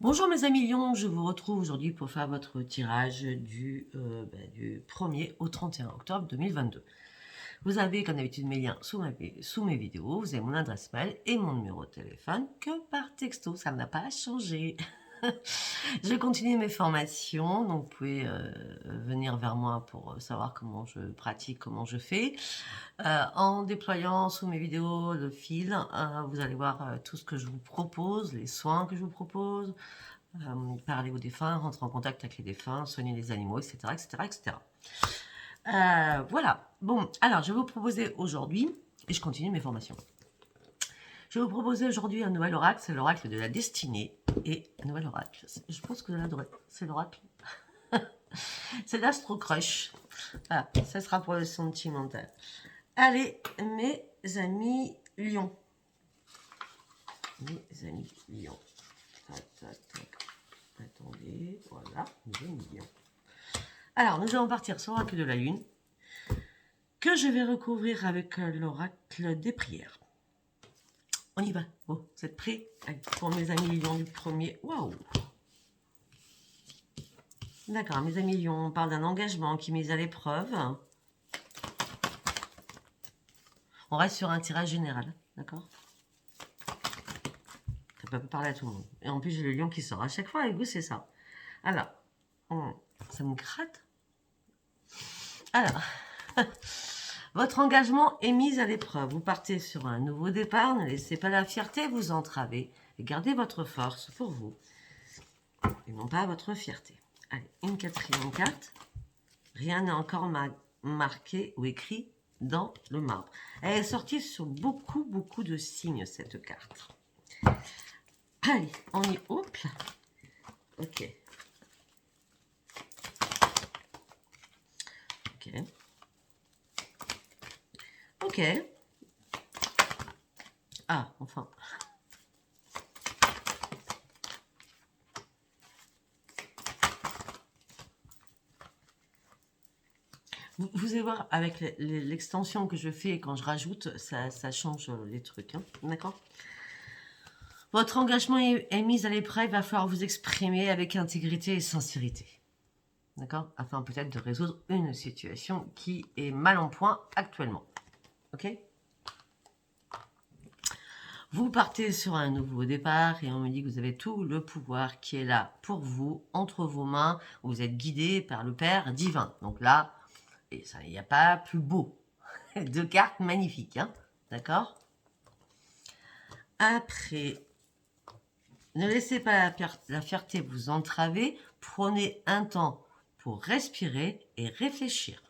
Bonjour mes amis lions, je vous retrouve aujourd'hui pour faire votre tirage du 1er au 31 octobre 2022. Vous avez comme d'habitude mes liens sous mes vidéos, vous avez mon adresse mail et mon numéro de téléphone que par texto, ça n'a pas changé. Je continue mes formations, donc vous pouvez venir vers moi pour savoir comment je pratique, comment je fais. En déployant sous mes vidéos le fil, vous allez voir tout ce que je vous propose, les soins que je vous propose, parler aux défunts, rentrer en contact avec les défunts, soigner les animaux, etc. etc. Voilà. Bon, alors je vais vous proposer aujourd'hui, et je continue mes formations, je vais vous proposer aujourd'hui un nouvel oracle, c'est l'oracle de la destinée, et un nouvel oracle, je pense que vous allez adorer, c'est l'oracle, c'est l'Astro Crush. Voilà, ça sera pour le sentimental. Allez, mes amis lions. Mes amis lions. Tac, tac, tac. Attendez, voilà, mes amis lions. Alors, nous allons partir sur l'oracle de la lune, que je vais recouvrir avec l'oracle des prières. On y va. Bon, vous êtes prêts? Allez, pour mes amis lions du premier. Waouh! D'accord, mes amis lions, on parle d'un engagement qui est mis à l'épreuve. On reste sur un tirage général, d'accord? Ça peut pas parler à tout le monde. Et en plus, j'ai le lion qui sort à chaque fois, et vous, c'est ça. Alors, ça me gratte. Alors, votre engagement est mis à l'épreuve. Vous partez sur un nouveau départ. Ne laissez pas la fierté vous entraver. Et gardez votre force pour vous. Et non pas votre fierté. Allez, une quatrième carte. Rien n'est encore marqué ou écrit dans le marbre. Elle est sortie sur beaucoup de signes, cette carte. Allez, on y hop. Ok. Ok. Ok. Ah, enfin. Vous allez voir, avec l'extension que je fais quand je rajoute, ça change les trucs. Hein, d'accord? Votre engagement est mis à l'épreuve, il va falloir vous exprimer avec intégrité et sincérité. D'accord? Afin peut-être de résoudre une situation qui est mal en point actuellement. Ok? Vous partez sur un nouveau départ et on me dit que vous avez tout le pouvoir qui est là pour vous, entre vos mains. Vous êtes guidé par le Père divin. Donc là, il n'y a pas plus beau. Deux cartes magnifiques. Hein, d'accord? Après, ne laissez pas la fierté vous entraver. Prenez un temps pour respirer et réfléchir.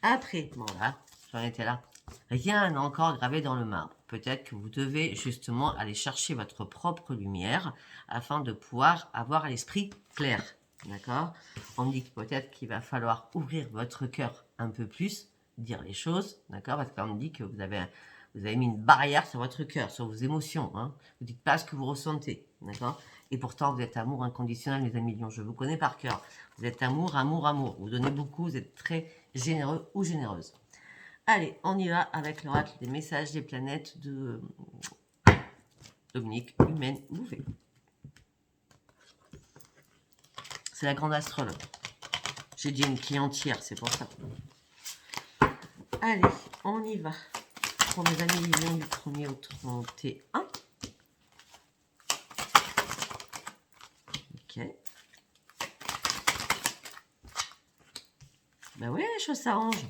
Après, bon là, j'en étais là. Rien n'est encore gravé dans le marbre. Peut-être que vous devez justement aller chercher votre propre lumière afin de pouvoir avoir l'esprit clair. D'accord? On me dit que peut-être qu'il va falloir ouvrir votre cœur un peu plus, dire les choses. D'accord? Parce qu'on me dit que vous avez mis une barrière sur votre cœur, sur vos émotions. Hein. Vous ne dites pas ce que vous ressentez. D'accord? Et pourtant, vous êtes amour inconditionnel, mes amis lions. Je vous connais par cœur. Vous êtes amour. Vous donnez beaucoup. Vous êtes très généreux ou généreuse. Allez, on y va avec l'oracle des messages des planètes de Dominique Humaine Bouvet. C'est la grande astrologue. J'ai dit une clientière, c'est pour ça. Allez, on y va. Pour mes amis lions du 1er au 31. Ok. Ben oui, les choses s'arrangent.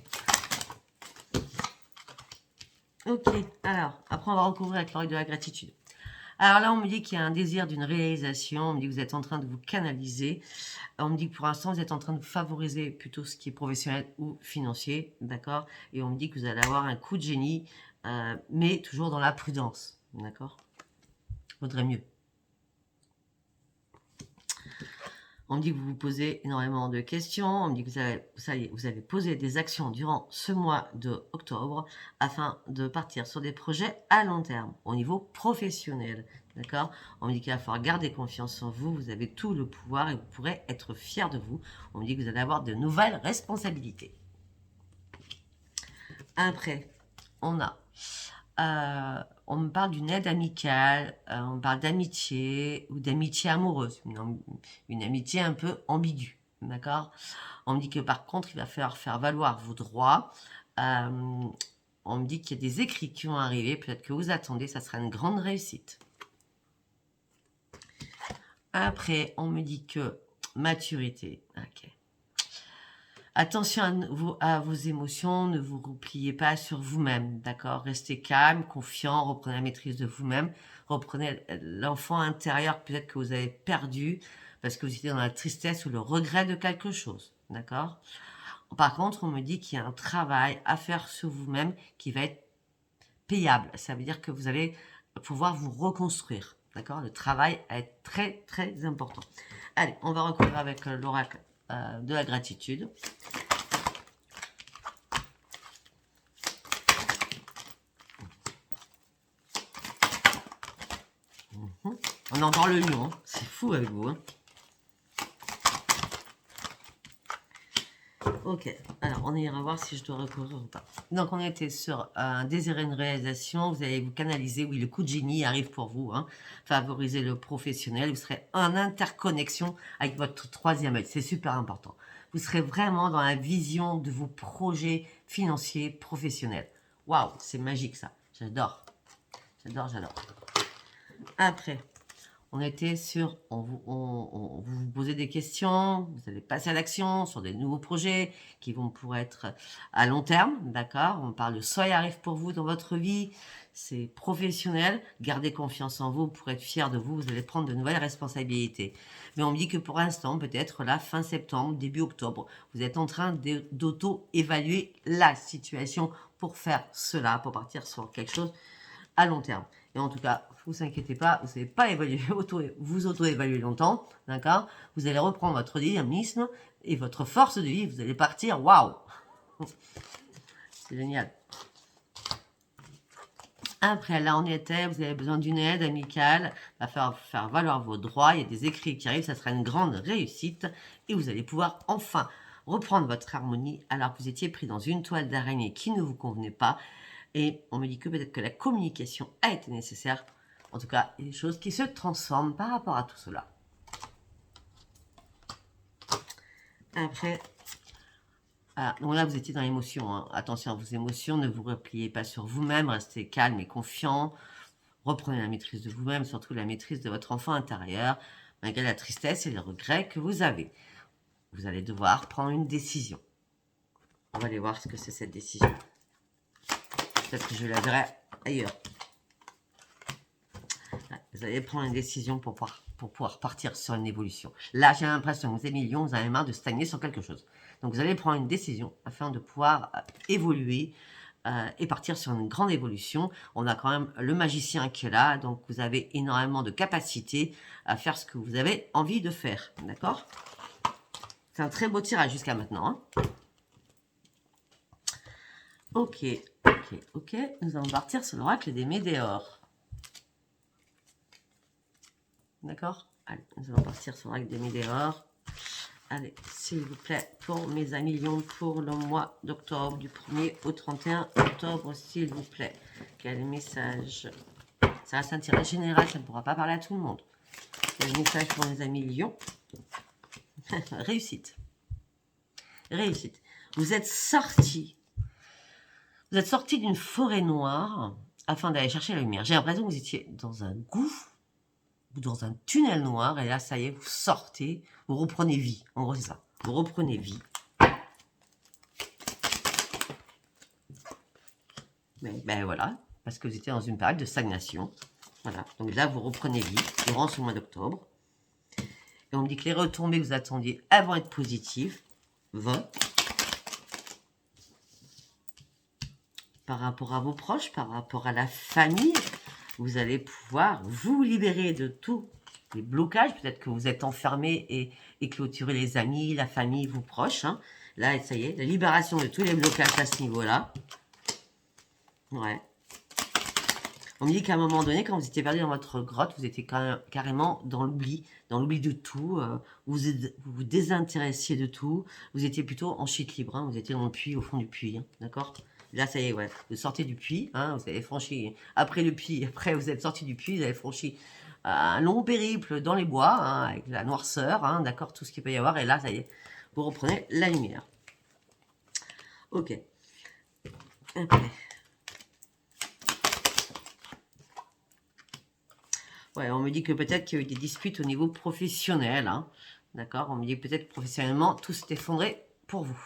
Ok, alors, après on va recouvrir avec l'oracle de la gratitude. Alors là, on me dit qu'il y a un désir d'une réalisation, on me dit que vous êtes en train de vous canaliser, on me dit que pour l'instant, vous êtes en train de favoriser plutôt ce qui est professionnel ou financier, d'accord? Et on me dit que vous allez avoir un coup de génie, mais toujours dans la prudence, d'accord? Vaudrait mieux. On me dit que vous vous posez énormément de questions. On me dit que vous allez poser des actions durant ce mois de octobre afin de partir sur des projets à long terme au niveau professionnel. D'accord? On me dit qu'il va falloir garder confiance en vous. Vous avez tout le pouvoir et vous pourrez être fier de vous. On me dit que vous allez avoir de nouvelles responsabilités. Après, on a On me parle d'une aide amicale, on me parle d'amitié ou d'amitié amoureuse, une amitié un peu ambiguë, d'accord? On me dit que par contre, il va falloir faire valoir vos droits. On me dit qu'il y a des écrits qui vont arriver, peut-être que vous attendez, ça sera une grande réussite. Après, on me dit que maturité, ok. Attention à vos émotions, ne vous repliez pas sur vous-même, d'accord? Restez calme, confiant, reprenez la maîtrise de vous-même, reprenez l'enfant intérieur peut-être que vous avez perdu parce que vous étiez dans la tristesse ou le regret de quelque chose, d'accord? Par contre, on me dit qu'il y a un travail à faire sur vous-même qui va être payable. Ça veut dire que vous allez pouvoir vous reconstruire, d'accord? Le travail est très, très important. Allez, on va recourir avec l'oracle de la gratitude. On entend le lion, hein. C'est fou avec vous. Hein. Ok, alors on ira voir si je dois recourir ou pas. Donc on était sur un désir et une réalisation, vous allez vous canaliser, oui le coup de génie arrive pour vous, hein. Favoriser le professionnel, vous serez en interconnexion avec votre troisième œil, c'est super important. Vous serez vraiment dans la vision de vos projets financiers professionnels. Waouh, c'est magique ça, j'adore, j'adore, j'adore. Après, on était sur, vous vous posez des questions, vous allez passer à l'action sur des nouveaux projets qui vont pour être à long terme, d'accord? On parle de soleil arrive pour vous dans votre vie, c'est professionnel, gardez confiance en vous pour être fier de vous, vous allez prendre de nouvelles responsabilités. Mais on me dit que pour l'instant, peut-être là, fin septembre, début octobre, vous êtes en train d'auto-évaluer la situation pour faire cela, pour partir sur quelque chose à long terme. Et en tout cas, vous inquiétez pas, vous n'allez pas vous auto-évaluer longtemps, d'accord? Vous allez reprendre votre dynamisme et votre force de vie, vous allez partir, waouh! C'est génial. Après, là, on était, vous avez besoin d'une aide amicale, va faire valoir vos droits, il y a des écrits qui arrivent, ça sera une grande réussite, et vous allez pouvoir enfin reprendre votre harmonie, alors que vous étiez pris dans une toile d'araignée qui ne vous convenait pas, et on me dit que peut-être que la communication a été nécessaire. En tout cas, il y a des choses qui se transforment par rapport à tout cela. Après, donc là, vous étiez dans l'émotion. Hein. Attention à vos émotions, ne vous repliez pas sur vous-même, restez calme et confiant. Reprenez la maîtrise de vous-même, surtout la maîtrise de votre enfant intérieur, malgré la tristesse et les regrets que vous avez. Vous allez devoir prendre une décision. On va aller voir ce que c'est cette décision. Peut-être que je la verrai ailleurs. Vous allez prendre une décision pour pouvoir partir sur une évolution. Là, j'ai l'impression que vous êtes millions, vous avez marre de stagner sur quelque chose. Donc, vous allez prendre une décision afin de pouvoir évoluer et partir sur une grande évolution. On a quand même le magicien qui est là, donc vous avez énormément de capacité à faire ce que vous avez envie de faire. D'accord? C'est un très beau tirage jusqu'à maintenant. Hein. Ok. Nous allons partir sur l'oracle des météores. D'accord? Allez, nous allons partir sur l'oracle des météores. Allez, s'il vous plaît, pour mes amis Lions, pour le mois d'octobre, du 1er au 31 octobre, s'il vous plaît. Quel message? Ça reste un tirage général, ça ne pourra pas parler à tout le monde. Quel message pour mes amis Lions? Réussite. Réussite. Vous êtes sortis d'une forêt noire afin d'aller chercher la lumière. J'ai l'impression que vous étiez dans un gouffre ou dans un tunnel noir, et là, ça y est, vous sortez, vous reprenez vie. En gros, c'est ça. Vous reprenez vie. Mais ben voilà, parce que vous étiez dans une période de stagnation. Voilà, donc là, vous reprenez vie durant ce mois d'octobre. Et on me dit que les retombées que vous attendiez, elles vont être positives. Par rapport à vos proches, par rapport à la famille, vous allez pouvoir vous libérer de tous les blocages. Peut-être que vous êtes enfermé et clôturer les amis, la famille, vos proches. Hein. Là, ça y est, la libération de tous les blocages à ce niveau-là. Ouais. On me dit qu'à un moment donné, quand vous étiez perdu dans votre grotte, vous étiez carrément dans l'oubli de tout. Vous vous désintéressiez de tout. Vous étiez plutôt en chute libre. Hein. Vous étiez dans le puits, au fond du puits. Hein. D'accord? Là, ça y est, ouais. Vous sortez du puits, hein, vous avez franchi, après le puits, après vous êtes sorti du puits, vous avez franchi un long périple dans les bois, hein, avec la noirceur, hein, d'accord, tout ce qu'il peut y avoir. Et là, ça y est, vous reprenez la lumière. Ok. Après. Ouais, on me dit que peut-être qu'il y a eu des disputes au niveau professionnel, hein, d'accord. On me dit peut-être professionnellement, tout s'est effondré pour vous.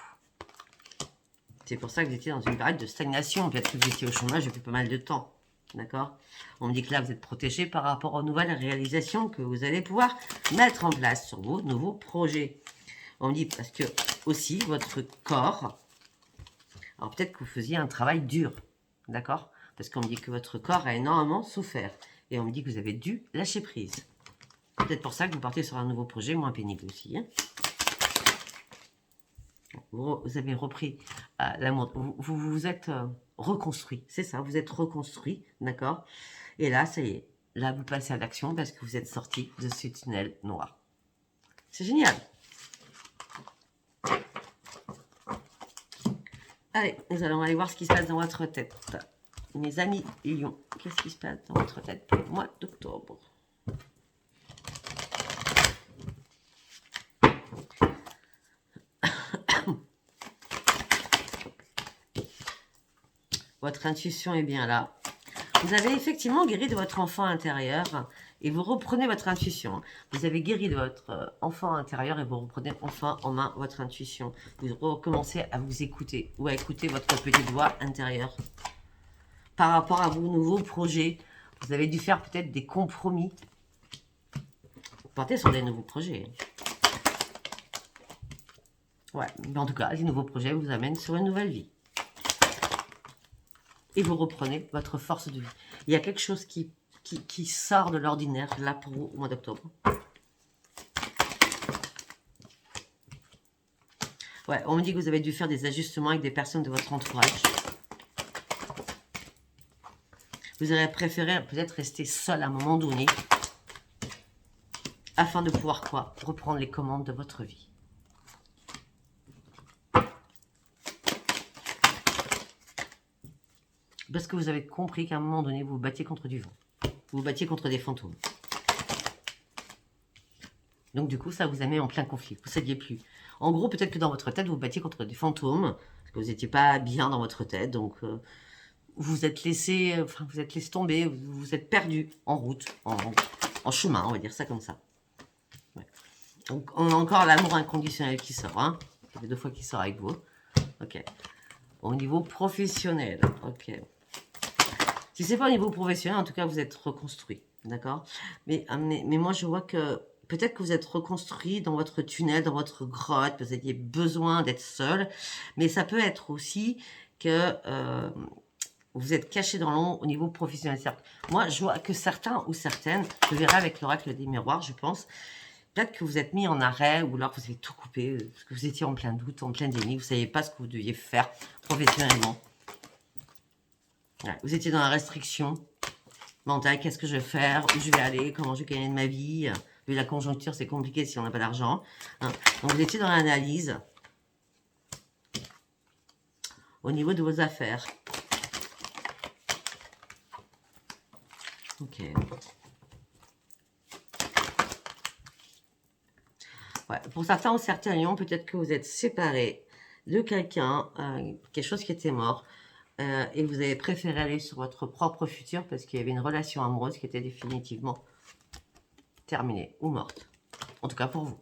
C'est pour ça que vous étiez dans une période de stagnation. Peut-être que vous étiez au chômage depuis pas mal de temps. D'accord? On me dit que là, vous êtes protégé par rapport aux nouvelles réalisations que vous allez pouvoir mettre en place sur vos nouveaux projets. On me dit parce que aussi votre corps... Alors peut-être que vous faisiez un travail dur. D'accord? Parce qu'on me dit que votre corps a énormément souffert. Et on me dit que vous avez dû lâcher prise. Peut-être pour ça que vous partez sur un nouveau projet moins pénible aussi. Hein. Vous avez repris l'amour, vous vous êtes reconstruit, c'est ça, vous êtes reconstruit, d'accord? Et là, ça y est, là vous passez à l'action parce que vous êtes sorti de ce tunnel noir. C'est génial. Allez, nous allons aller voir ce qui se passe dans votre tête. Mes amis Lion, qu'est-ce qui se passe dans votre tête pour le mois d'octobre? Votre intuition est bien là. Vous avez effectivement guéri de votre enfant intérieur et vous reprenez votre intuition. Vous avez guéri de votre enfant intérieur et vous reprenez enfin en main votre intuition. Vous recommencez à vous écouter ou à écouter votre petite voix intérieure. Par rapport à vos nouveaux projets, vous avez dû faire peut-être des compromis. Vous partez sur des nouveaux projets. Ouais, mais en tout cas, les nouveaux projets vous amènent sur une nouvelle vie. Et vous reprenez votre force de vie. Il y a quelque chose qui sort de l'ordinaire là pour vous au mois d'octobre. Ouais, on me dit que vous avez dû faire des ajustements avec des personnes de votre entourage. Vous auriez préféré peut-être rester seul à un moment donné afin de pouvoir quoi? Reprendre les commandes de votre vie. Parce que vous avez compris qu'à un moment donné, vous vous battiez contre du vent. Vous vous battiez contre des fantômes. Donc du coup, ça vous a mis en plein conflit. Vous ne saviez plus. En gros, peut-être que dans votre tête, vous vous battiez contre des fantômes. Parce que vous n'étiez pas bien dans votre tête. Donc vous êtes laissé, vous êtes laissé tomber. Vous êtes perdu en route, en chemin, on va dire ça comme ça. Ouais. Donc on a encore l'amour inconditionnel qui sort. Hein. Ça fait 2 fois qu'il sort avec vous. Ok. Au niveau professionnel. Ok. Si c'est pas au niveau professionnel, en tout cas, vous êtes reconstruit, d'accord, mais moi, je vois que peut-être que vous êtes reconstruit dans votre tunnel, dans votre grotte, vous aviez besoin d'être seul, mais ça peut être aussi que vous êtes caché dans l'ombre au niveau professionnel. Moi, je vois que certains ou certaines, je verrai avec l'oracle des miroirs, je pense, peut-être que vous êtes mis en arrêt ou alors que vous avez tout coupé, parce que vous étiez en plein doute, en plein déni, vous ne saviez pas ce que vous deviez faire professionnellement. Ouais, vous étiez dans la restriction mentale, qu'est-ce que je vais faire, où je vais aller, comment je vais gagner de ma vie. Vu la conjoncture, c'est compliqué si on n'a pas d'argent. Hein. Donc vous étiez dans l'analyse au niveau de vos affaires. Ok. Ouais, pour certains ou certains lions, peut-être que vous êtes séparés de quelqu'un, quelque chose qui était mort. Et vous avez préféré aller sur votre propre futur parce qu'il y avait une relation amoureuse qui était définitivement terminée ou morte. En tout cas pour vous.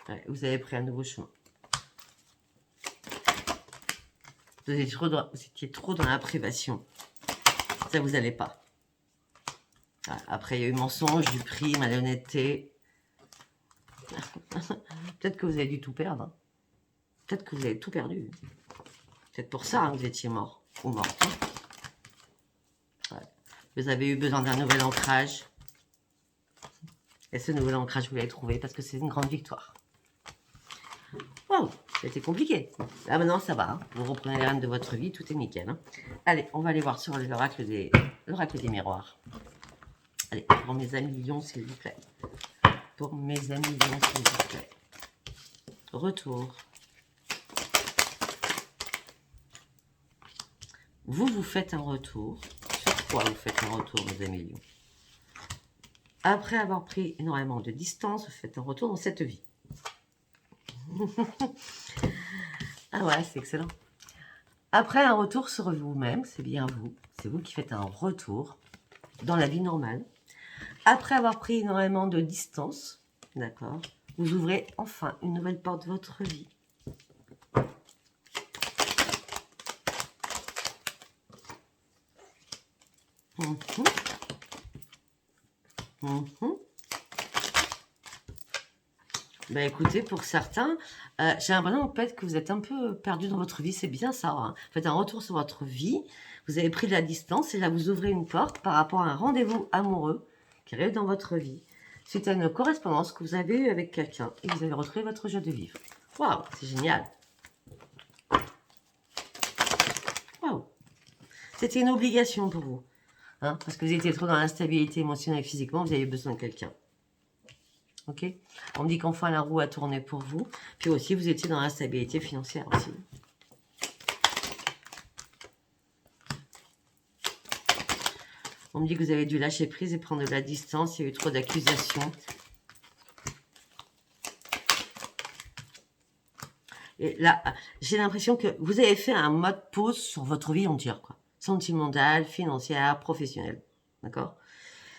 Ouais, vous avez pris un nouveau chemin. Vous étiez trop dans la privation. Ça vous allait pas. Ouais, après, il y a eu mensonge, du prix, malhonnêteté. Peut-être que vous avez dû tout perdre. Hein. Peut-être que vous avez tout perdu. C'est pour ça hein, que vous étiez mort ou morte. Ouais. Vous avez eu besoin d'un nouvel ancrage. Et ce nouvel ancrage, vous l'avez trouvé parce que c'est une grande victoire. Waouh, c'était compliqué. Là maintenant, ça va. Hein. Vous reprenez les rênes de votre vie, tout est nickel. Hein. Allez, on va aller voir sur l'oracle des miroirs. Allez, pour mes amis lions, s'il vous plaît. Pour mes amis lions, s'il vous plaît. Retour. vous faites un retour. Sur quoi vous faites un retour, mes amis lions? Après avoir pris énormément de distance, vous faites un retour dans cette vie. Ah ouais, c'est excellent. Après un retour sur vous-même, c'est bien vous. C'est vous qui faites un retour dans la vie normale. Après avoir pris énormément de distance, d'accord, vous ouvrez enfin une nouvelle porte de votre vie. Ben écoutez, pour certains, j'ai l'impression peut-être que vous êtes un peu perdu dans votre vie. C'est bien ça. Hein. Faites un retour sur votre vie. Vous avez pris de la distance et là, vous ouvrez une porte par rapport à un rendez-vous amoureux qui arrive dans votre vie. Suite à une correspondance que vous avez eue avec quelqu'un et vous avez retrouvé votre joie de vivre. Waouh, c'est génial. Waouh. C'était une obligation pour vous. Hein, parce que vous étiez trop dans l'instabilité émotionnelle et physiquement, vous avez besoin de quelqu'un. Ok. On me dit qu'enfin la roue a tourné pour vous. Puis aussi, vous étiez dans l'instabilité financière aussi. On me dit que vous avez dû lâcher prise et prendre de la distance. Il y a eu trop d'accusations. Et là, j'ai l'impression que vous avez fait un mode pause sur votre vie entière, quoi. Sentimentale, financière, professionnelle. D'accord?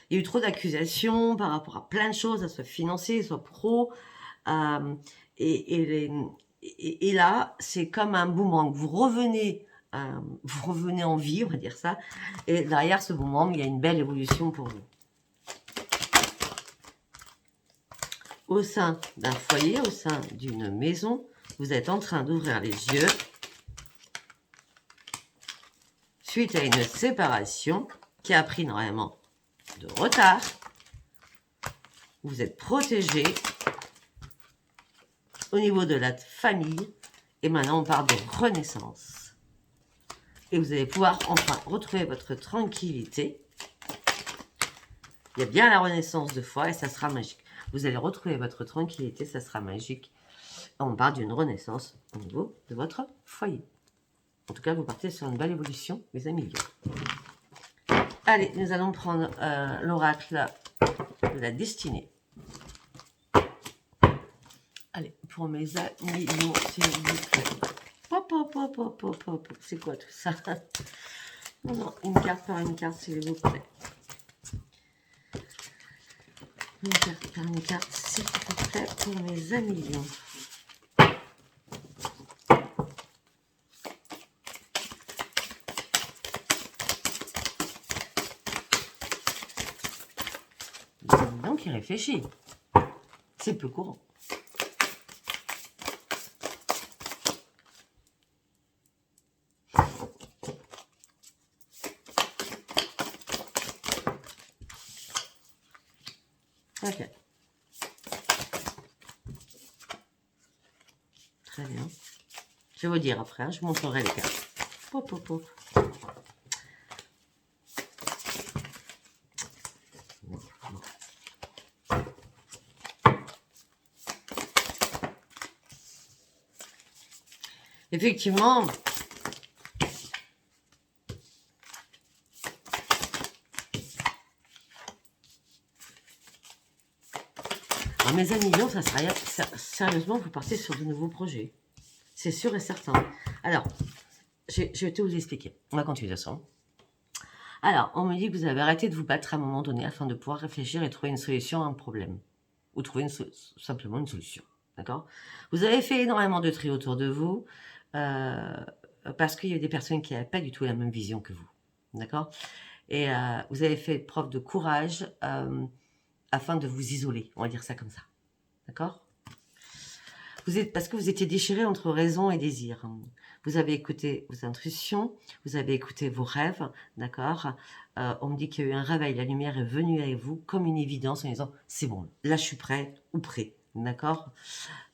Il y a eu trop d'accusations par rapport à plein de choses, soit financier, soit pro. Et là, c'est comme un boomerang. Vous revenez en vie, on va dire ça. Et derrière ce boomerang, il y a une belle évolution pour vous. Au sein d'un foyer, au sein d'une maison, vous êtes en train d'ouvrir les yeux suite à une séparation qui a pris énormément de retard. Vous êtes protégé au niveau de la famille. Et maintenant, on parle de renaissance. Et vous allez pouvoir enfin retrouver votre tranquillité. Il y a bien la renaissance de foi et ça sera magique. Vous allez retrouver votre tranquillité, ça sera magique. On parle d'une renaissance au niveau de votre foyer. En tout cas, vous partez sur une belle évolution, mes amis. Allez, nous allons prendre l'oracle de la destinée. Allez, pour mes amis, s'il vous plaît. Hop, hop, hop, hop, hop, hop. C'est quoi tout ça? Non, une carte par une carte, s'il vous plaît. Une carte par une carte, s'il vous plaît, pour mes amis lions. Donc, il réfléchit. C'est peu courant. Ok. Très bien. Je vais vous dire après, hein, je vous montrerai les cartes. Pop, pop, pop. Effectivement, alors mes amis lions, ça sera sérieusement, vous partez sur de nouveaux projets. C'est sûr et certain. Alors, je vais tout vous expliquer. On va continuer ça. Alors, on me dit que vous avez arrêté de vous battre à un moment donné afin de pouvoir réfléchir et trouver une solution à un problème. Ou trouver simplement une solution. D'accord? Vous avez fait énormément de tri autour de vous parce qu'il y a des personnes qui n'avaient pas du tout la même vision que vous. D'accord? Et vous avez fait preuve de courage afin de vous isoler. On va dire ça comme ça. D'accord? Parce que vous étiez déchiré entre raison et désir. Vous avez écouté vos intuitions, vous avez écouté vos rêves, d'accord? On me dit qu'il y a eu un réveil, la lumière est venue avec vous comme une évidence en disant « c'est bon, là je suis prêt ou prêt », d'accord?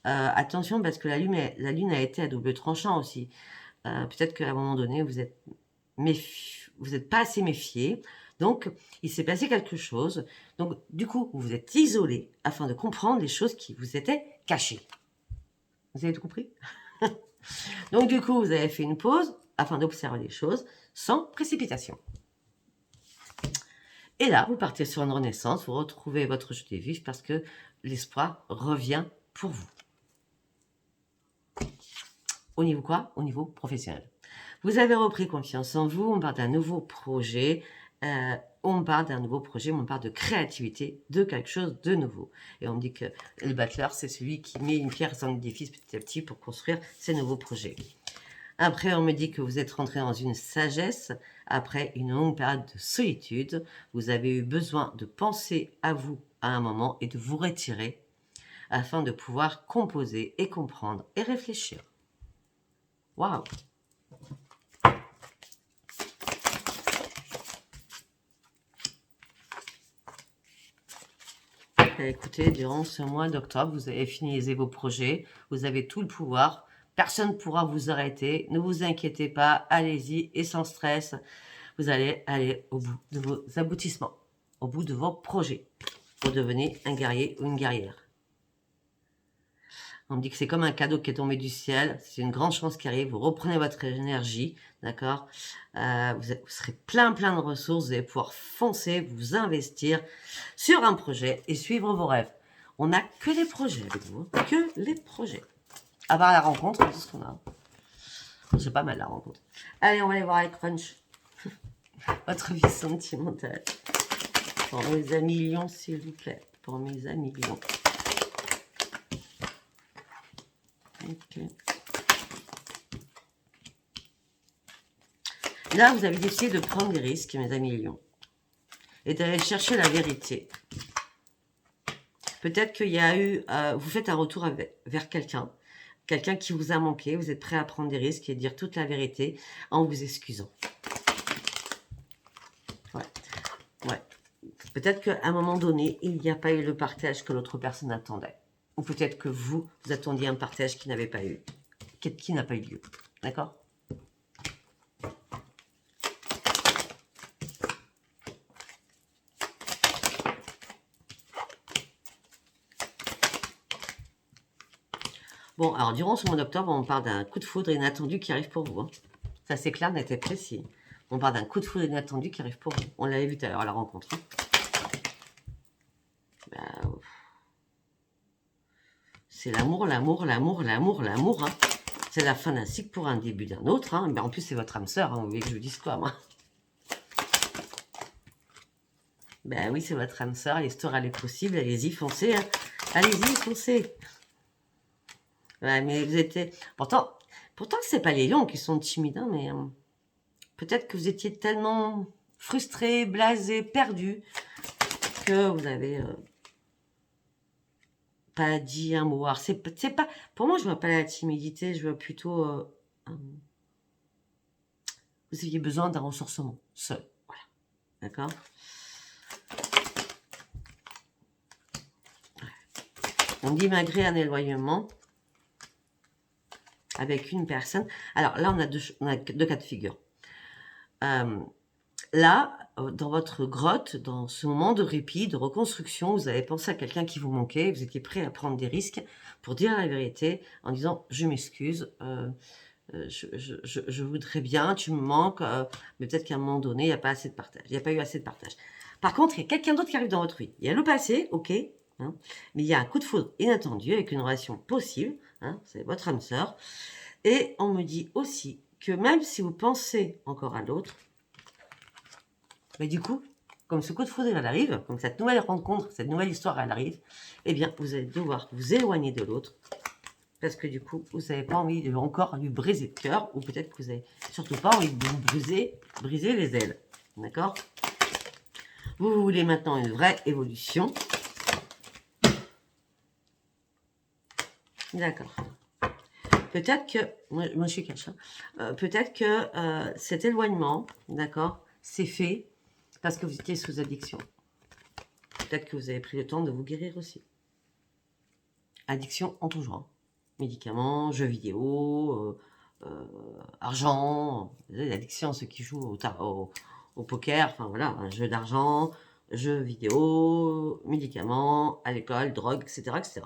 Attention parce que la lune a été à double tranchant aussi. Peut-être qu'à un moment donné, vous êtes pas assez méfié. Donc, il s'est passé quelque chose. Donc, du coup, vous vous êtes isolé afin de comprendre les choses qui vous étaient cachées. Vous avez tout compris? Donc, du coup, vous avez fait une pause afin d'observer les choses. sans précipitation. Et là, vous partez sur une renaissance, vous retrouvez votre jeu des vifs parce que l'espoir revient pour vous. Au niveau quoi? Au niveau professionnel. Vous avez repris confiance en vous, on parle d'un nouveau projet, on parle d'un nouveau projet, on parle de créativité, de quelque chose de nouveau. Et on me dit que le battleur, c'est celui qui met une pierre dans l'édifice petit à petit pour construire ses nouveaux projets. Après, on me dit que vous êtes rentré dans une sagesse. Après une longue période de solitude, vous avez eu besoin de penser à vous à un moment et de vous retirer afin de pouvoir composer et comprendre et réfléchir. Waouh! Écoutez, durant ce mois d'octobre, vous avez finalisé vos projets, vous avez tout le pouvoir, personne ne pourra vous arrêter, ne vous inquiétez pas, allez-y et sans stress, vous allez aller au bout de vos aboutissements, au bout de vos projets, pour devenir un guerrier ou une guerrière. On me dit que c'est comme un cadeau qui est tombé du ciel, c'est une grande chance qui arrive, vous reprenez votre énergie, d'accord, vous serez plein de ressources, vous allez pouvoir foncer, vous investir sur un projet et suivre vos rêves. On n'a que les projets avec vous, que les projets. À part la rencontre, c'est ce qu'on a. C'est pas mal la rencontre. Allez, on va aller voir avec Crunch. Votre vie sentimentale. Pour mes amis lions, s'il vous plaît. Pour mes amis lions. Ok. Là, vous avez décidé de prendre des risques, mes amis lions. Et d'aller chercher la vérité. Peut-être qu'il y a eu... vous faites un retour vers quelqu'un. Quelqu'un qui vous a manqué. Vous êtes prêt à prendre des risques et dire toute la vérité en vous excusant. Ouais. Peut-être qu'à un moment donné, il n'y a pas eu le partage que l'autre personne attendait. Ou peut-être que vous attendiez un partage qui n'avait pas eu, qui n'a pas eu lieu. D'accord? Bon, alors durant ce mois d'octobre, on parle d'un coup de foudre inattendu qui arrive pour vous. Hein. Ça c'est clair, net et précis. On parle d'un coup de foudre inattendu qui arrive pour vous. On l'avait vu tout à l'heure à la rencontre. Hein. C'est l'amour. Hein. C'est la fin d'un cycle pour un début d'un autre. Hein. Mais en plus, c'est votre âme sœur. Hein. Vous voulez que je vous dise quoi, moi? Ben oui, c'est votre âme sœur. L'histoire, elle est possible. Allez-y, foncez. Hein. Allez-y, foncez. Ouais, mais vous étiez... Pourtant c'est pas les lions qui sont timides, hein, mais peut-être que vous étiez tellement frustré, blasé, perdu, que vous avez pas dit un mot. Alors, c'est pas... Pour moi, je vois pas la timidité, je vois plutôt... vous aviez besoin d'un ressourcement, seul. Voilà. D'accord? On dit malgré un éloignement avec une personne. Alors là, on a deux cas de figure. Là, dans votre grotte, dans ce moment de répit, de reconstruction, vous avez pensé à quelqu'un qui vous manquait, vous étiez prêt à prendre des risques pour dire la vérité en disant « je m'excuse, je voudrais bien, tu me manques, mais peut-être qu'à un moment donné, il n'y a pas assez de partage. Il n'y a pas eu assez de partage. » Par contre, il y a quelqu'un d'autre qui arrive dans votre vie. Il y a le passé, ok, hein, mais il y a un coup de foudre inattendu avec une relation possible, hein, c'est votre âme sœur. Et on me dit aussi que même si vous pensez encore à l'autre, mais du coup, comme ce coup de foudre, elle arrive, comme cette nouvelle rencontre, cette nouvelle histoire, elle arrive, eh bien, vous allez devoir vous éloigner de l'autre, parce que du coup, vous n'avez pas envie de encore lui briser le cœur, ou peut-être que vous n'avez surtout pas envie de vous briser les ailes. D'accord? Vous voulez maintenant une vraie évolution. D'accord. Peut-être que, moi je suis cash, hein, peut-être que cet éloignement, d'accord, c'est fait parce que vous étiez sous addiction. Peut-être que vous avez pris le temps de vous guérir aussi. Addiction en tout genre. Médicaments, jeux vidéo, argent, l'addiction, ceux qui jouent au poker, enfin voilà, un jeu d'argent, jeux vidéo, médicaments, à l'école, drogue, etc., etc.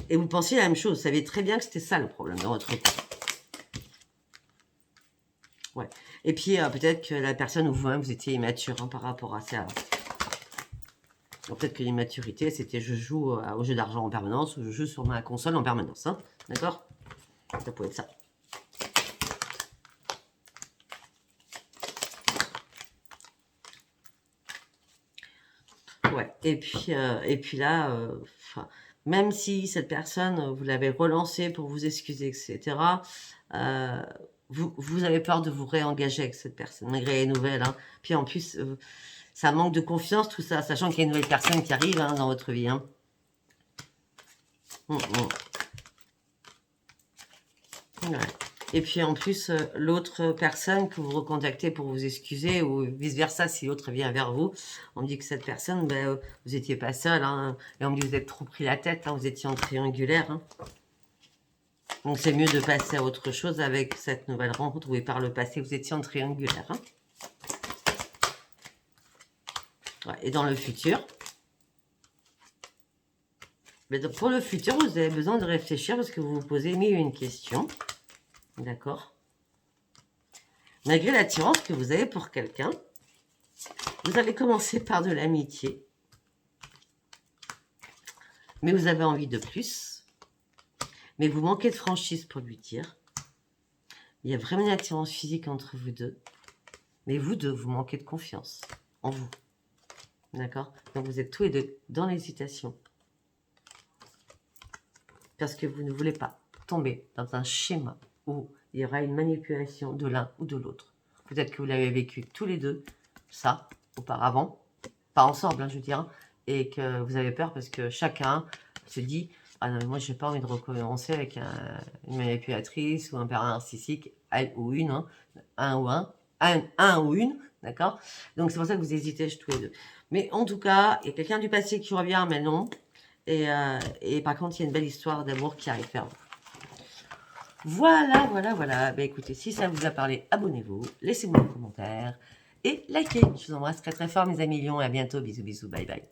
Et vous pensiez la même chose, vous saviez très bien que c'était ça le problème dans votre couple. Ouais. Et puis, peut-être que la personne ou vous-même, vous étiez immature hein, par rapport à ça. Donc, peut-être que l'immaturité, c'était je joue au jeu d'argent en permanence ou je joue sur ma console en permanence. Hein. D'accord? Ça peut être ça. Ouais. Et puis là, même si cette personne, vous l'avez relancée pour vous excuser, etc., vous avez peur de vous réengager avec cette personne, malgré les nouvelles. Hein. Puis en plus, ça manque de confiance, tout ça, sachant qu'il y a une nouvelle personne qui arrive hein, dans votre vie. Hein. Ouais. Et puis en plus, l'autre personne que vous recontactez pour vous excuser, ou vice-versa, si l'autre vient vers vous, on me dit que cette personne, ben, vous n'étiez pas seul, hein, et on me dit que vous êtes trop pris la tête, hein, vous étiez en triangulaire. Hein. Donc c'est mieux de passer à autre chose avec cette nouvelle rencontre, où par le passé, vous étiez en triangulaire. Hein. Ouais. Et dans le futur, mais pour le futur, vous avez besoin de réfléchir parce que vous vous posez mille et une questions. D'accord? Malgré l'attirance que vous avez pour quelqu'un, vous allez commencer par de l'amitié. Mais vous avez envie de plus. Mais vous manquez de franchise pour lui dire. Il y a vraiment une attirance physique entre vous deux. Mais vous deux, vous manquez de confiance en vous. D'accord? Donc vous êtes tous les deux dans l'hésitation. Parce que vous ne voulez pas tomber dans un schéma où il y aura une manipulation de l'un ou de l'autre. Peut-être que vous l'avez vécu tous les deux, ça, auparavant, pas ensemble, hein, je veux dire, et que vous avez peur parce que chacun se dit « Ah non, mais moi, j'ai pas envie de recommencer avec une manipulatrice ou un père narcissique, elle ou une, hein, un ou une, d'accord ?» Donc, c'est pour ça que vous hésitez tous les deux. Mais en tout cas, il y a quelqu'un du passé qui revient, mais non. Et par contre, il y a une belle histoire d'amour qui arrive vers vous. Voilà. Ben, écoutez, si ça vous a parlé, abonnez-vous, laissez-moi un commentaire et likez. Je vous embrasse très très fort, mes amis lions, et à bientôt. Bisous, bisous, bye bye.